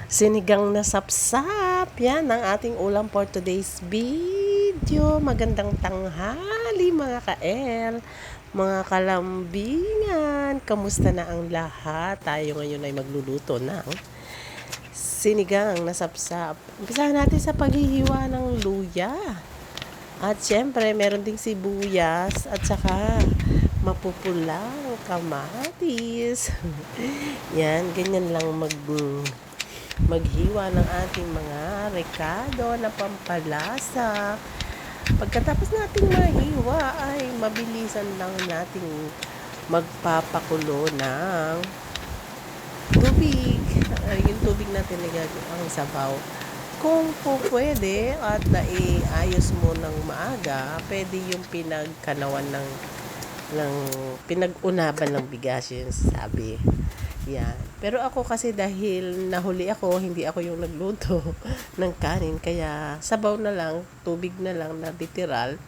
Sinigang na sapsap. Yan ang ating ulam for today's video. Magandang tanghali mga ka-El, mga kalambingan. Kamusta na ang lahat? Tayo ngayon ay magluluto ng sinigang na sapsap. Umpisahan natin sa paghihiwa ng luya. At syempre, meron ding sibuyas at saka mapupulang kamatis. Yan, ganyan lang maghiwa ng ating mga rekado na pampalasa. Pagkatapos nating mahiwa ay mabilisan lang nating magpapakulo ng tubig. Yung tubig natin ang sabaw. Kung po pwede at naiayos mo ng maaga, pwede yung pinagkanawan ng pinag-unaban ng bigas, yun sabi. Yan. Pero ako kasi dahil nahuli ako, hindi ako yung nagluto ng kanin. Kaya sabaw na lang, tubig na lang na literal.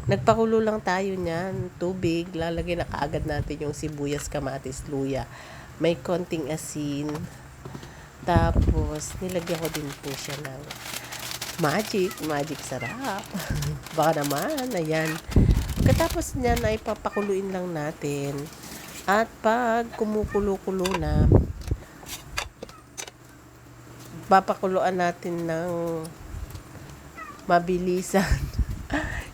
Nagpakulo lang tayo niyan. Tubig, lalagay na kaagad natin yung sibuyas, kamatis, luya. May konting asin. Tapos, nilagyan ko din po siya ng magic sarap. Baka naman, ayan. Pagkatapos niyan ay papakuluin lang natin. At pag kumukulo-kulo na, papakuluan natin ng mabilisan.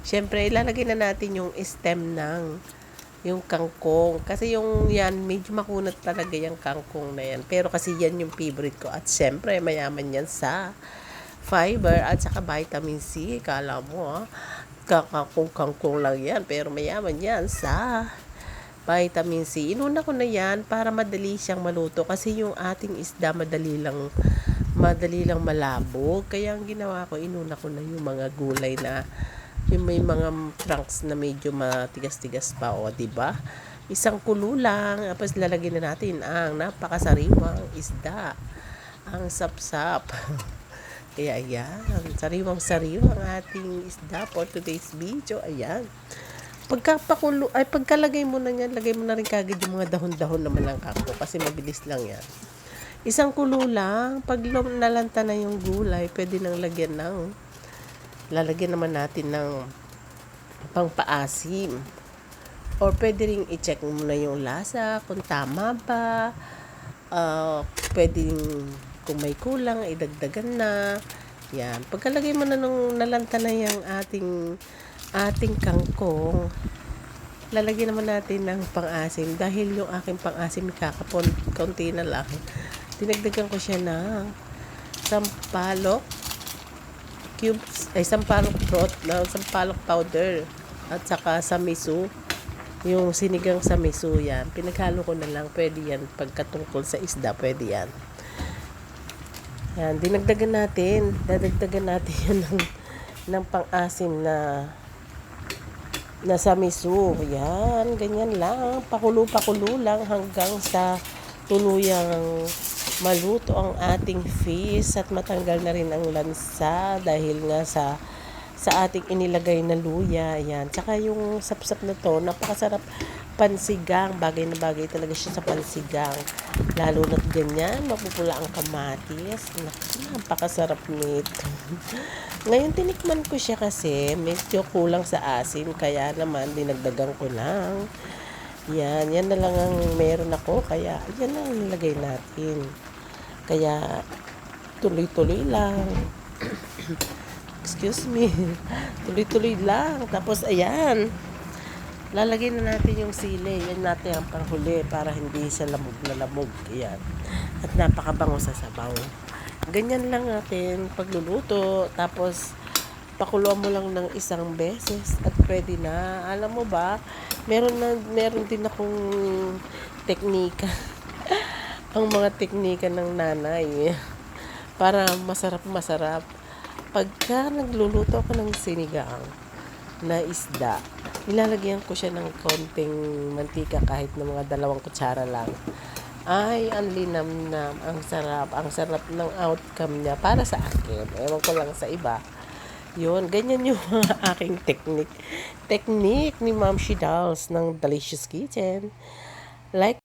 Siyempre, ilalagay na natin yung stem ng yung kangkong. Kasi yung yan, medyo makunat talaga yung kangkong na yan. Pero kasi yan yung favorite ko. At siyempre, mayaman yan sa fiber at saka vitamin C. Kala mo, kangkong lang yan. Pero mayaman yan sa vitamin C. Inuna ko na yan para madali siyang maluto kasi yung ating isda madali lang malabog. Kaya ang ginawa ko, inuna ko na yung mga gulay na yung may mga trunks na medyo matigas-tigas pa, o diba? Isang kulo lang, tapos lalagyan na natin ang napakasariwang isda, ang sapsap. Kaya ayan, sariwang-sariwang ating isda for today's video. Ayan. Pagkalagay mo na yan, lagay mo na rin kagad yung mga dahon-dahon naman ng kako kasi mabilis lang yan. Isang kulo lang, pag nalanta na yung gulay, pwede nang lalagyan naman natin ng pangpaasim. Or pwede rin i-check mo na yung lasa, kung tama ba. Pwede kung may kulang, idagdagan na. Yan. Pagkalagay mo na nung nalanta na yung ating kangkong, lalagyan naman natin ng pang-asim. Dahil yung aking pang-asim kakapon, kaunti na lang. Dinagdagan ko siya ng sampalok cubes, sampalok broth, sampalok powder, at saka samiso. Yung sinigang samiso yan. Pinaghalo ko na lang. Pwede yan. Pagkatungkol sa isda, pwede yan. Yan. Dadagdagan natin yan ng pang-asim na samiso. Yan, ganyan lang. Pakulo lang hanggang sa tuluyang maluto ang ating fish at matanggal na rin ang lansa dahil nga sa ating inilagay na luya. Yan. Tsaka yung sapsap na to, napakasarap pansigang. Bagay na bagay talaga siya sa pansigang. Lalo na't ganyan, mapupula ang kamatis. Napakasarap nito. Ngayon, tinikman ko siya kasi medyo kulang sa asin. Kaya naman, dinagdagan ko lang. Yan na lang ang meron ako. Kaya, yan lang nilagay natin. Kaya, tuloy-tuloy lang. Excuse me. Tuloy-tuloy lang. Tapos, ayan. Lalagay na natin yung sili. Yan natin ang panghuli para hindi siya lamog na lamog. Ayan. At napakabango sa sabaw. Ganyan lang natin pagluluto. Tapos, pakuluan mo lang ng isang beses at pwede na. Alam mo ba, meron din akong teknika. Ang mga teknika ng nanay. Para masarap. Pagka nagluluto ako ng sinigang na isda, nilalagyan ko siya ng konting mantika kahit na mga 2 kutsara lang. Ay, ang linamnam, ang sarap ng outcome niya para sa akin. Ewan ko lang sa iba. Yun, ganyan yung aking technique ni Ma'am Shidals ng Delicious Kitchen. Like